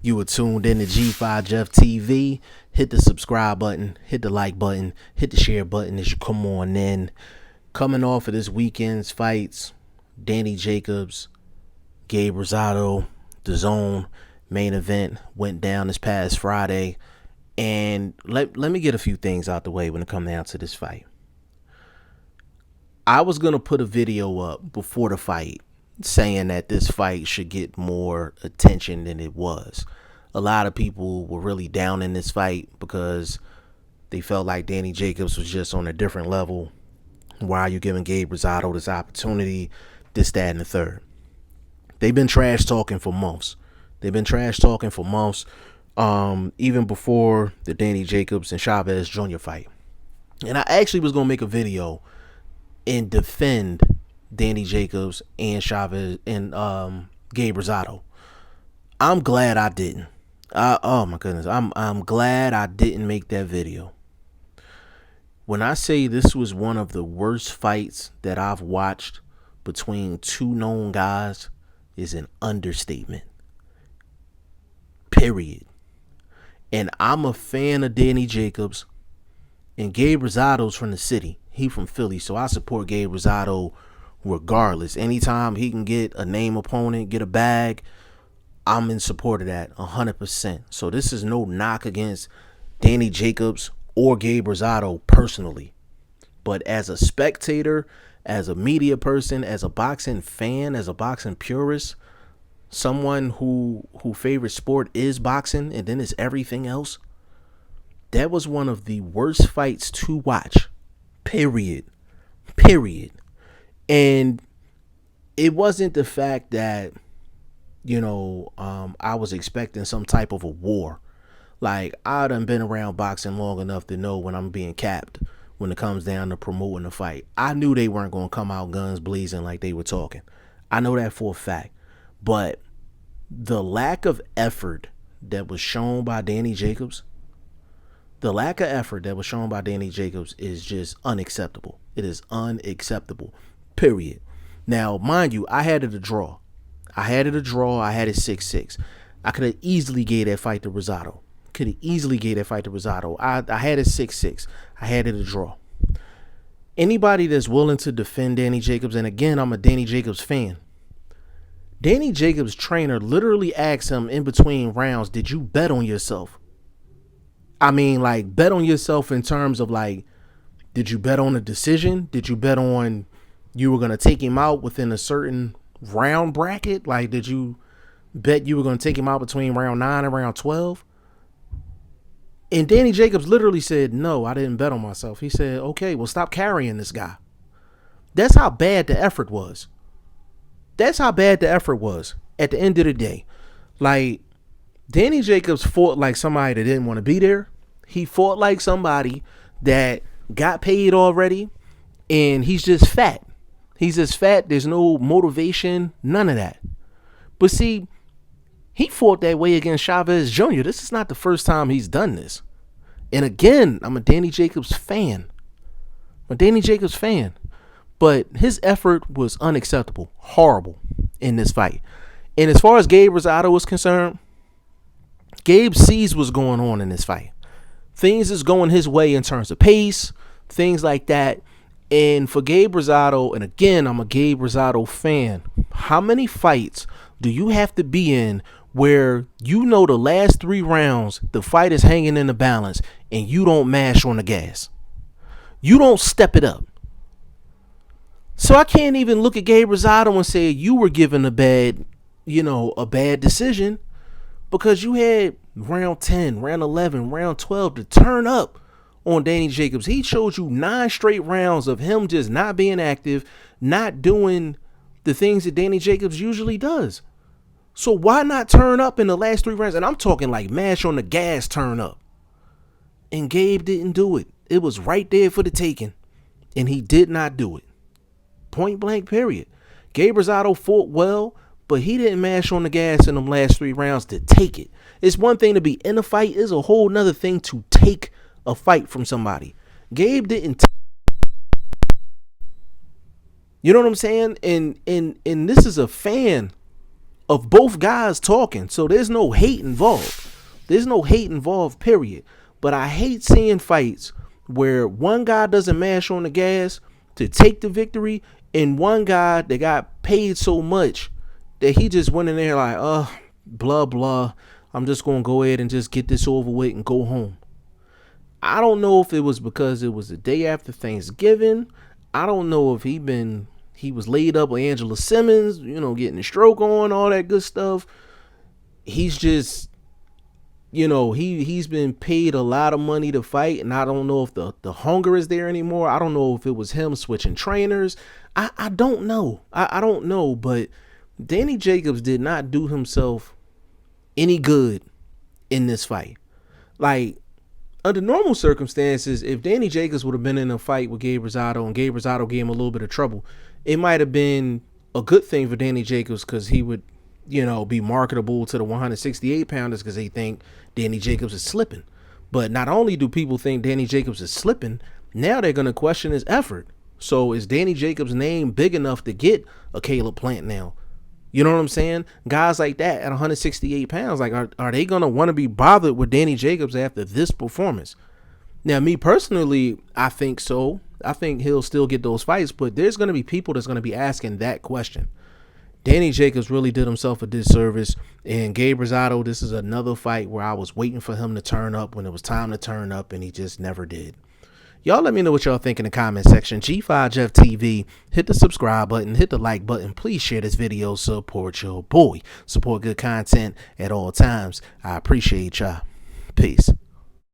You were tuned in to G5 Jeff TV. Hit the subscribe button, hit the like button, hit the share button as you come on in. Coming off of this weekend's fights, Danny Jacobs, Gabriel Rosado, DAZN main event went down this past Friday. And let me get a few things out the way when it comes down to this fight. I was going to put a video up before the fight saying that this fight should get more attention than it was. A lot of people were really down in this fight because they felt like Danny Jacobs was just on a different level. Why are you giving Gabe Rosado this opportunity, this, that, and the third? They've been trash talking for months. Even before the Danny Jacobs and Chavez Jr. fight. And I actually was going to make a video and defend Danny Jacobs and Chavez and Gabe Rosado. I'm glad I didn't. Oh my goodness. I'm glad I didn't make that video. When I say this was one of the worst fights that I've watched between two known guys, is an understatement. Period. And I'm a fan of Danny Jacobs, and Gabe Rosado's from the city. He from Philly, so I support Gabe Rosado regardless. Anytime he can get a name opponent, get a bag, I'm in support of that 100%. So this is no knock against Danny Jacobs or Gabe Rosado personally. But as a spectator, as a media person, as a boxing fan, as a boxing purist, someone who favorite sport is boxing and then is everything else, that was one of the worst fights to watch. Period. And it wasn't the fact that, I was expecting some type of a war. Like, I done been around boxing long enough to know when I'm being capped when it comes down to promoting a fight. I knew they weren't going to come out guns blazing like they were talking. I know that for a fact. But the lack of effort that was shown by Danny Jacobs, is just unacceptable. It is unacceptable. Period. Now, mind you, I had it a draw. I had it 6-6. I could have easily gave that fight to Rosado. I had it 6-6. I had it a draw. Anybody that's willing to defend Danny Jacobs, and again, I'm a Danny Jacobs fan. Danny Jacobs' trainer literally asked him in between rounds, did you bet on yourself? I mean, like, bet on yourself in terms of, like, did you bet on a decision? Did you bet on you were going to take him out within a certain round bracket? Like, did you bet you were going to take him out between round 9 and round 12? And Danny Jacobs literally said, no, I didn't bet on myself. He said, okay, well, stop carrying this guy. That's how bad the effort was. At the end of the day. Like, Danny Jacobs fought like somebody that didn't want to be there. He fought like somebody that got paid already, and he's just fat. There's no motivation, none of that. But see, he fought that way against Chavez Jr. This is not the first time he's done this. And again, I'm a Danny Jacobs fan. But his effort was unacceptable, horrible in this fight. And as far as Gabe Rosado was concerned, Gabe sees what's going on in this fight. Things is going his way in terms of pace, things like that. And for Gabe Rosado, and again, I'm a Gabe Rosado fan, how many fights do you have to be in where the last 3 rounds, the fight is hanging in the balance, and you don't mash on the gas? You don't step it up. So I can't even look at Gabe Rosado and say you were given a bad decision, because you had round 10, round 11, round 12 to turn up on Danny Jacobs. He showed you 9 straight rounds of him just not being active, not doing the things that Danny Jacobs usually does. So why not turn up in the last 3 rounds? And I'm talking like mash on the gas turn up. And Gabe didn't do it. It was right there for the taking, and he did not do it. Point blank, period. Gabe Rosado fought well, but he didn't mash on the gas in them last 3 rounds to take it. It's one thing to be in a fight. It's a whole nother thing to take a fight from somebody. Gabe didn't. You know what I'm saying? And this is a fan of both guys talking. So there's no hate involved. There's no hate involved, period. But I hate seeing fights where one guy doesn't mash on the gas to take the victory, and one guy that got paid so much that he just went in there like, blah, blah. I'm just going to go ahead and just get this over with and go home. I don't know if it was because it was the day after Thanksgiving. I don't know if he was laid up with Angela Simmons, getting a stroke on, all that good stuff. He's just, he's been paid a lot of money to fight, and I don't know if the hunger is there anymore. I don't know if it was him switching trainers. I don't know. I don't know, but Danny Jacobs did not do himself any good in this fight. Like, under normal circumstances, if Danny Jacobs would have been in a fight with Gabe Rosado and Gabe Rosado gave him a little bit of trouble, it might have been a good thing for Danny Jacobs because he would, be marketable to the 168 pounders because they think Danny Jacobs is slipping. But not only do people think Danny Jacobs is slipping, now they're going to question his effort. So is Danny Jacobs' name big enough to get a Caleb Plant now? You know what I'm saying? Guys like that at 168 pounds, like, are they going to want to be bothered with Danny Jacobs after this performance? Now, me personally, I think so. I think he'll still get those fights, but there's going to be people that's going to be asking that question. Danny Jacobs really did himself a disservice, and Gabe Rosado, this is another fight where I was waiting for him to turn up when it was time to turn up, and he just never did. Y'all let me know what y'all think in the comment section. G5 Jeff TV, hit the subscribe button, hit the like button. Please share this video. Support your boy. Support good content at all times. I appreciate y'all. Peace.